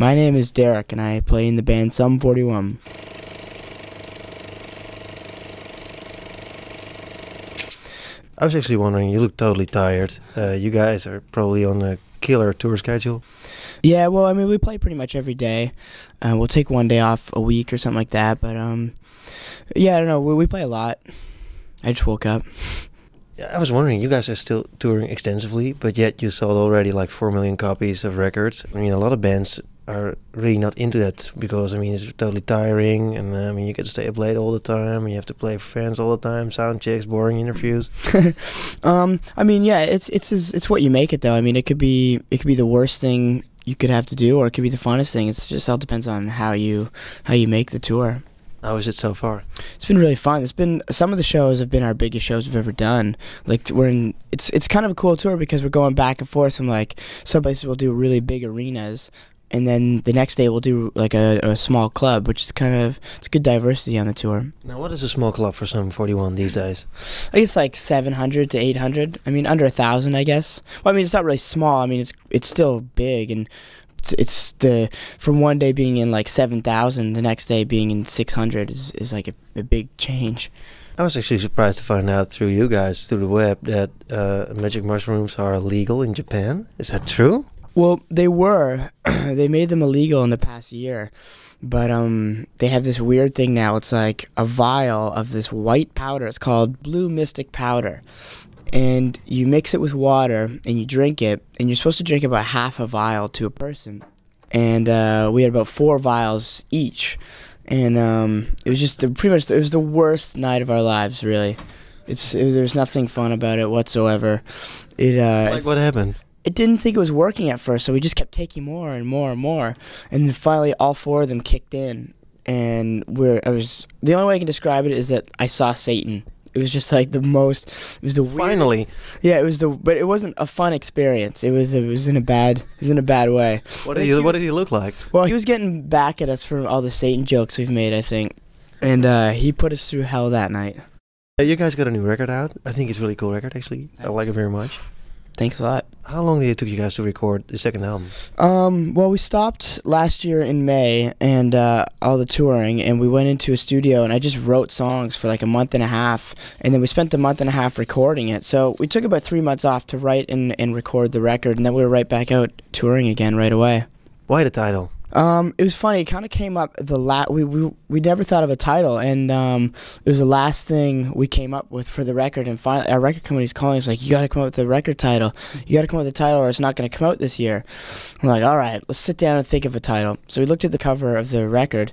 My name is Deryck, and I play in the band Sum 41. I was actually wondering, you look totally tired. You guys are probably on a killer tour schedule. Yeah, well, I mean, we play pretty much every day. We'll take one day off a week or something like that, but yeah, I don't know, we play a lot. I just woke up. Yeah, I was wondering, you guys are still touring extensively, but yet you sold already like 4 million copies of records. I mean, a lot of bands are really not into that because, I mean, it's totally tiring, and I mean, you get to stay up late all the time, and you have to play for fans all the time, sound checks, boring interviews. I mean, yeah, it's what you make it though. I mean, it could be the worst thing you could have to do, or it could be the funnest thing. It's just all depends on how you make the tour. How is it so far? It's been really fun. Some of the shows have been our biggest shows we've ever done. Like it's kind of a cool tour because we're going back and forth from, like, some places we'll do really big arenas, and then the next day we'll do like a small club, which is it's good diversity on the tour. Now, what is a small club for Sum 41 these days? I guess like 700 to 800. I mean, under 1,000, I guess. Well, I mean, it's not really small. I mean, it's still big, and it's from one day being in like 7,000, the next day being in 600 is like a big change. I was actually surprised to find out through you guys, through the web, that magic mushrooms are illegal in Japan. Is that true? Well, they were. They made them illegal in the past year, but they have this weird thing now. It's like a vial of this white powder. It's called blue mystic powder. And you mix it with water, and you drink it, and you're supposed to drink about half a vial to a person. And we had about 4 vials each, and it was just it was the worst night of our lives, really. There's nothing fun about it whatsoever. Like, what happened? It didn't think it was working at first, so we just kept taking more and more and more, and then finally all 4 of them kicked in, and the only way I can describe it is that I saw Satan. It was just like it was the weirdest. Finally. Yeah, but it wasn't a fun experience. It was in a bad way. What did he look like? Well, he was getting back at us for all the Satan jokes we've made, I think. And he put us through hell that night. You guys got a new record out. I think it's a really cool record, actually. Thanks. I like it very much. Thanks a lot. How long did it take you guys to record the second album? Well, we stopped last year in May and all the touring, and we went into a studio, and I just wrote songs for like a month and a half, and then we spent a month and a half recording it. So we took about 3 months off to write and record the record, and then we were right back out touring again right away. Why the title? It was funny. It kind of came up we never thought of a title, and it was the last thing we came up with for the record. And finally, our record company's calling us like, "You got to come up with a record title. You got to come up with a title, or it's not going to come out this year." We're like, "All right, let's sit down and think of a title." So we looked at the cover of the record,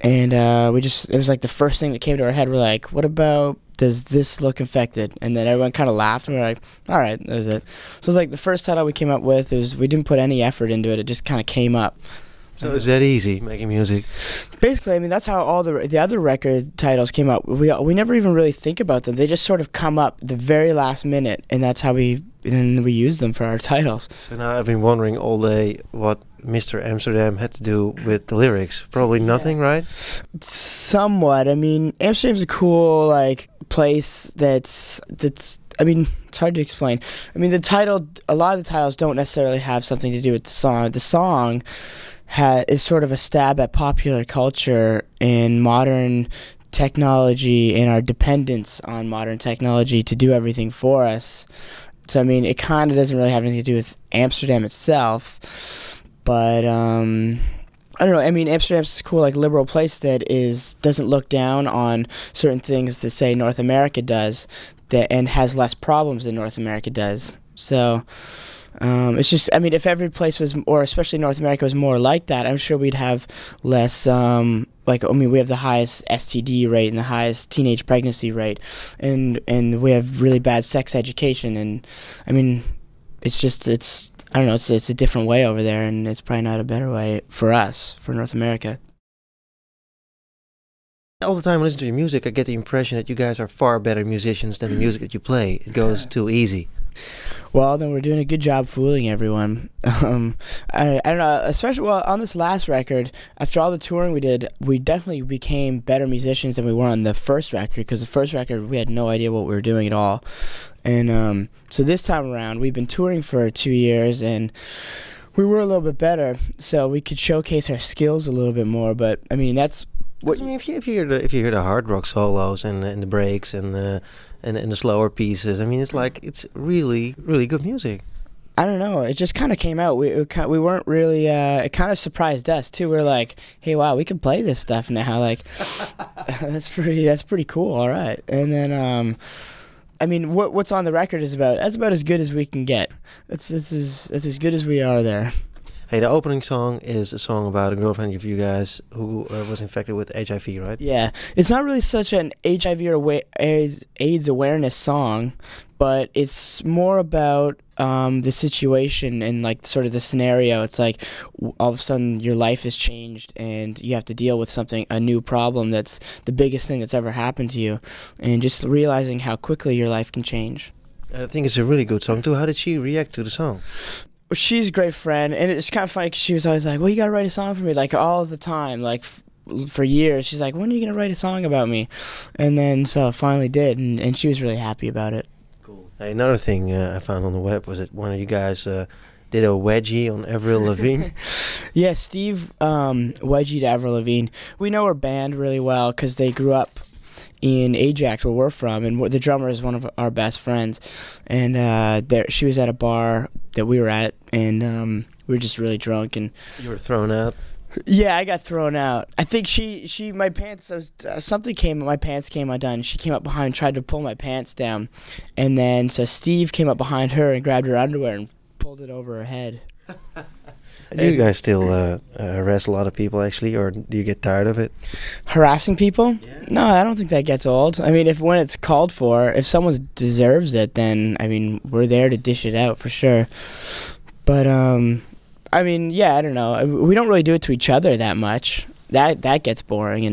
and it was like the first thing that came to our head. We're like, "What about Does This Look Infected?" And then everyone kind of laughed, and we're like, "All right, that was it." So it was like the first title we came up with. We didn't put any effort into it. It just kind of came up. So it's that easy, making music? Basically, I mean, that's how all the other record titles came up. We never even really think about them. They just sort of come up the very last minute, and that's how we use them for our titles. So now I've been wondering all day what Mr. Amsterdam had to do with the lyrics. Probably nothing, right? Somewhat. I mean, Amsterdam's a cool, like, place that's I mean, it's hard to explain. I mean, a lot of the titles don't necessarily have something to do with the song. The song is sort of a stab at popular culture and modern technology and our dependence on modern technology to do everything for us. So, I mean, it kind of doesn't really have anything to do with Amsterdam itself, but I don't know. I mean, Amsterdam's a cool, like, liberal place that doesn't look down on certain things that, say, North America does, and has less problems than North America does. So it's just, I mean, if every place was, or especially North America, was more like that, I'm sure we'd have less, like, I mean, we have the highest STD rate and the highest teenage pregnancy rate, and we have really bad sex education, and, I mean, I don't know, it's a different way over there, and it's probably not a better way for us, for North America. All the time I listen to your music, I get the impression that you guys are far better musicians than the music that you play. It goes too easy. Well, then we're doing a good job fooling everyone. I don't know, especially, well, on this last record, after all the touring we did, we definitely became better musicians than we were on the first record, because the first record, we had no idea what we were doing at all. And so this time around, we've been touring for 2 years, and we were a little bit better, so we could showcase our skills a little bit more. But I mean, that's what I mean, if you hear the hard rock solos and the breaks and the slower pieces, I mean, it's really good music. I don't know. It just kind of came out. We weren't really. It kind of surprised us too. We're like, hey, wow, we can play this stuff now. Like, that's pretty cool. All right. And then, I mean, what's on the record is about as good as we can get. That's as good as we are there. Hey, the opening song is a song about a girlfriend of you guys who was infected with HIV, right? Yeah, it's not really such an HIV or AIDS awareness song, but it's more about the situation and like sort of the scenario. It's like all of a sudden your life has changed and you have to deal with a new problem that's the biggest thing that's ever happened to you, and just realizing how quickly your life can change. I think it's a really good song too. How did she react to the song? She's a great friend, and it's kind of funny because she was always like, well, you gotta write a song for me, like all the time, like for years. She's like, when are you gonna write a song about me? And then so I finally did, and she was really happy about it. Cool. Hey, another thing I found on the web was that one of you guys did a wedgie on Avril Lavigne. Yeah, Steve wedgied Avril Lavigne. We know her band really well because they grew up in Ajax, where we're from, and the drummer is one of our best friends. And she was at a bar that we were at, and we were just really drunk. And you were thrown out? Yeah, I got thrown out. I think my pants, my pants came undone. She came up behind and tried to pull my pants down. And then, so Steve came up behind her and grabbed her underwear and pulled it over her head. Do you guys still harass a lot of people, actually, or do you get tired of it? Harassing people? Yeah. No, I don't think that gets old. I mean, when it's called for, if someone deserves it, then, I mean, we're there to dish it out for sure. But, I mean, yeah, I don't know. We don't really do it to each other that much. That gets boring,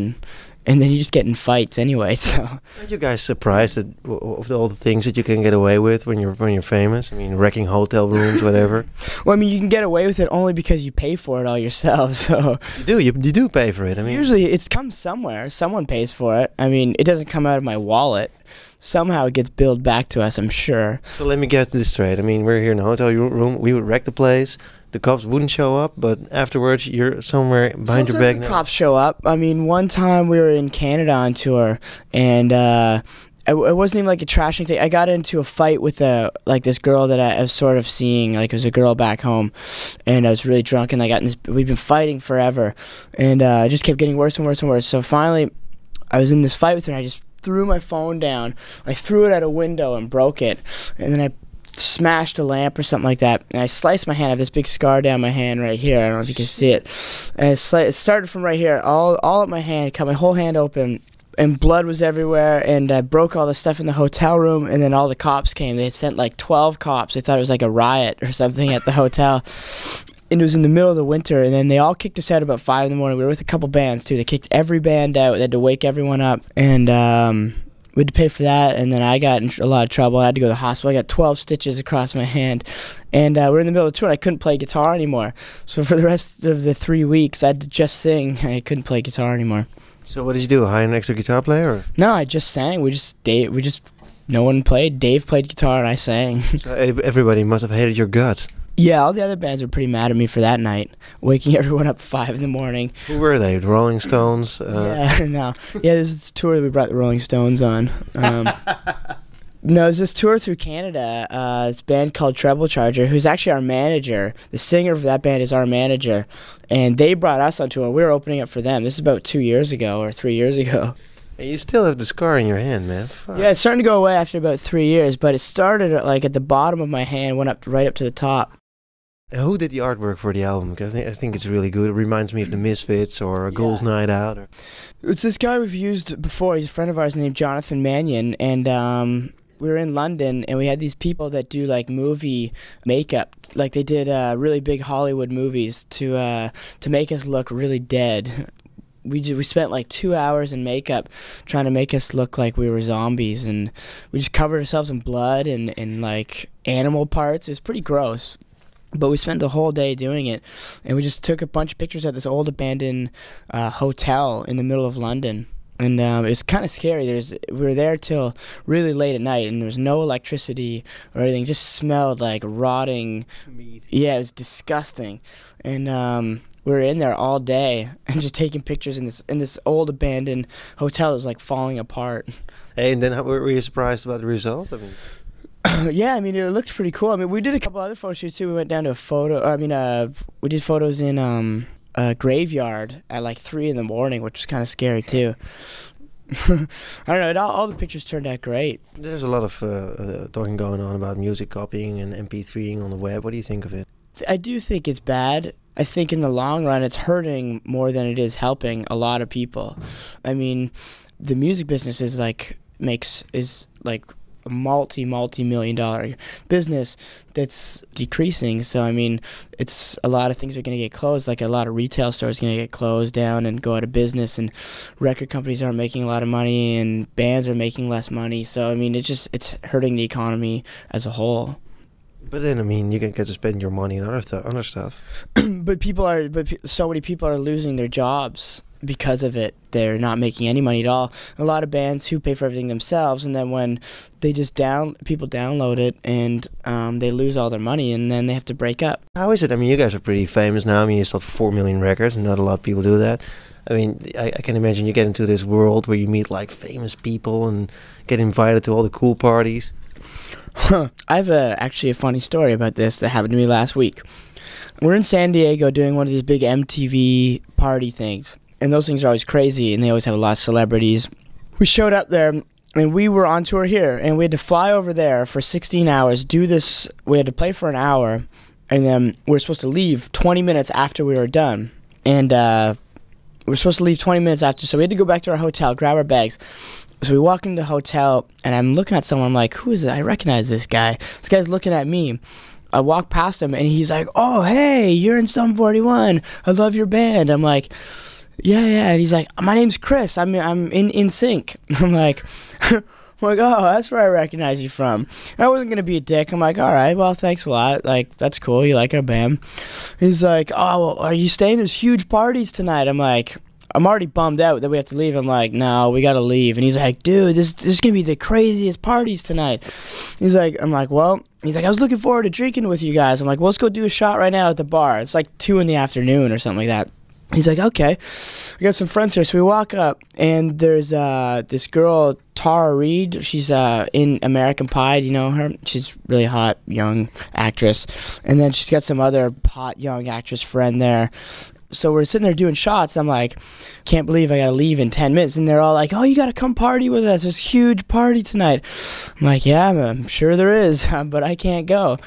and then you just get in fights anyway. So. Aren't you guys surprised of all the things that you can get away with when you're famous? I mean, wrecking hotel rooms, whatever. Well, I mean, you can get away with it only because you pay for it all yourself. So you do pay for it. I mean, usually it comes somewhere. Someone pays for it. I mean, it doesn't come out of my wallet. Somehow it gets billed back to us, I'm sure. So let me get this straight. I mean, we're here in a hotel room. We would wreck the place. The cops wouldn't show up, but afterwards you're somewhere behind your back. Sometimes the cops show up. I mean, one time we were in Canada on tour, and it wasn't even like a trashing thing. I got into a fight with this girl that I was sort of seeing. Like, it was a girl back home, and I was really drunk, and we've been fighting forever, and it just kept getting worse and worse and worse. So finally, I was in this fight with her, and I just threw my phone down. I threw it at a window and broke it, and then I smashed a lamp or something like that, and I sliced my hand. I have this big scar down my hand right here. I don't know if you can see it. And it started from right here, all up my hand, cut my whole hand open, and blood was everywhere, and I broke all the stuff in the hotel room, and then all the cops came. They had sent like 12 cops. They thought it was like a riot or something at the hotel. And it was in the middle of the winter, and then they all kicked us out about 5 in the morning. We were with a couple bands, too. They kicked every band out. They had to wake everyone up, and we had to pay for that, and then I got in a lot of trouble. I had to go to the hospital. I got 12 stitches across my hand, and we're in the middle of the tour, and I couldn't play guitar anymore. So for the rest of the 3 weeks, I had to just sing, and I couldn't play guitar anymore. So what did you do? Hire an extra guitar player? Or? No, I just sang. No one played. Dave played guitar, and I sang. So everybody must have hated your guts. Yeah, all the other bands were pretty mad at me for that night, waking everyone up at 5 in the morning. Who were they? The Rolling Stones? Yeah, no. Yeah, this is a tour that we brought the Rolling Stones on. No, it was this tour through Canada. This band called Treble Charger, who's actually our manager. The singer for that band is our manager. And they brought us on tour. We were opening up for them. This is about 2 years ago or 3 years ago. You still have the scar in your hand, man. Fuck. Yeah, it's starting to go away after about 3 years, but it started at the bottom of my hand, went right up to the top. Who did the artwork for the album? Because I think it's really good. It reminds me of the Misfits or a Ghouls Night Out. Or... It's this guy we've used before. He's a friend of ours named Jonathan Mannion, and we were in London, and we had these people that do like movie makeup. Like, they did really big Hollywood movies to make us look really dead. We spent like 2 hours in makeup trying to make us look like we were zombies, and we just covered ourselves in blood and like animal parts. It was pretty gross. But we spent the whole day doing it, and we just took a bunch of pictures at this old abandoned hotel in the middle of London. And it's kind of scary. We were there till really late at night, and there was no electricity or anything. It just smelled like rotting meat. Yeah, it was disgusting. And we were in there all day and just taking pictures in this old abandoned hotel that was like falling apart. Hey, and then were you surprised about the result? I mean, yeah, I mean, it looked pretty cool. I mean, we did a couple other photo shoots too. We went down to we did photos in a graveyard at like 3 in the morning, which was kind of scary too. I don't know. All the pictures turned out great. There's a lot of talking going on about music copying and MP3ing on the web. What do you think of it? I do think it's bad. I think in the long run, it's hurting more than it is helping a lot of people. I mean, the music business is like a multi-million-dollar business that's decreasing. So I mean, it's a lot of things are going to get closed. Like a lot of retail stores are going to get closed down and go out of business, and record companies aren't making a lot of money, and bands are making less money. So I mean, it's hurting the economy as a whole. But then I mean, you can get to spend your money on other stuff. But so many people are losing their jobs because of it. They're not making any money at all. A lot of bands who pay for everything themselves, and then when they just people download it, and they lose all their money, and then they have to break up. How is it? I mean, you guys are pretty famous now. I mean, you sold 4 million records, and not a lot of people do that. I mean, I can imagine you get into this world where you meet like famous people and get invited to all the cool parties. I have actually a funny story about this that happened to me last week. We're in San Diego doing one of these big MTV party things, and those things are always crazy, and they always have a lot of celebrities. We showed up there, and we were on tour here, and we had to fly over there for 16 hours, do this. We had to play for an hour, and then we were supposed to leave 20 minutes after we were done. And we were supposed to leave 20 minutes after, so we had to go back to our hotel, grab our bags. So we walk into the hotel, and I'm looking at someone. I'm like, who is it? I recognize this guy. This guy's looking at me. I walk past him, and he's like, oh, hey, you're in Sum 41. I love your band. I'm like, yeah. And he's like, my name's Chris. I'm in Sync. I'm like, oh, that's where I recognize you from. And I wasn't going to be a dick. I'm like, all right, well, thanks a lot. Like, that's cool. You like our band. He's like, oh, well, are you staying? There's huge parties tonight. I'm like, I'm already bummed out that we have to leave. I'm like, no, we got to leave. And he's like, dude, this is going to be the craziest parties tonight. I'm like, well, he's like, I was looking forward to drinking with you guys. I'm like, well, let's go do a shot right now at the bar. It's like 2 in the afternoon or something like that. He's like, okay. We got some friends here. So we walk up, and there's this girl, Tara Reid. She's in American Pie. Do you know her? She's really hot, young actress. And then she's got some other hot, young actress friend there. So we're sitting there doing shots. I'm like, can't believe I got to leave in 10 minutes. And they're all like, oh, you got to come party with us. There's a huge party tonight. I'm like, yeah, I'm sure there is, but I can't go.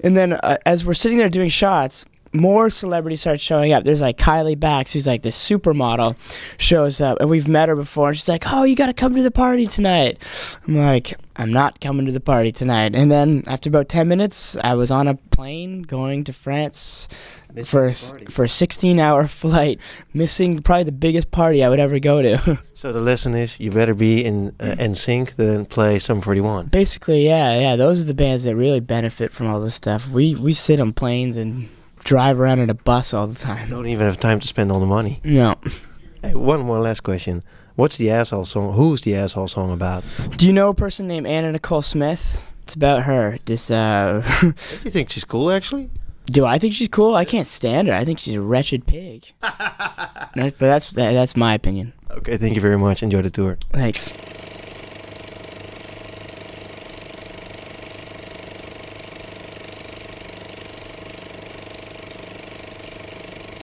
And then as we're sitting there doing shots, more celebrities start showing up. There's like Kylie Bax, who's like this supermodel, shows up, and we've met her before, and she's like, oh, you got to come to the party tonight. I'm like, I'm not coming to the party tonight. And then after about 10 minutes, I was on a plane going to France for a 16-hour flight, missing probably the biggest party I would ever go to. So the lesson is, you better be in NSYNC than play Sum 41. Basically, yeah. Those are the bands that really benefit from all this stuff. We sit on planes and drive around in a bus all the time. Don't even have time to spend all the money. No. Hey, one more last question. What's the Asshole song? Who's the Asshole song about? Do you know a person named Anna Nicole Smith? It's about her. Just Do you think she's cool, actually? Do I think she's cool? I can't stand her. I think she's a wretched pig. But that's my opinion. Okay, thank you very much. Enjoy the tour. Thanks.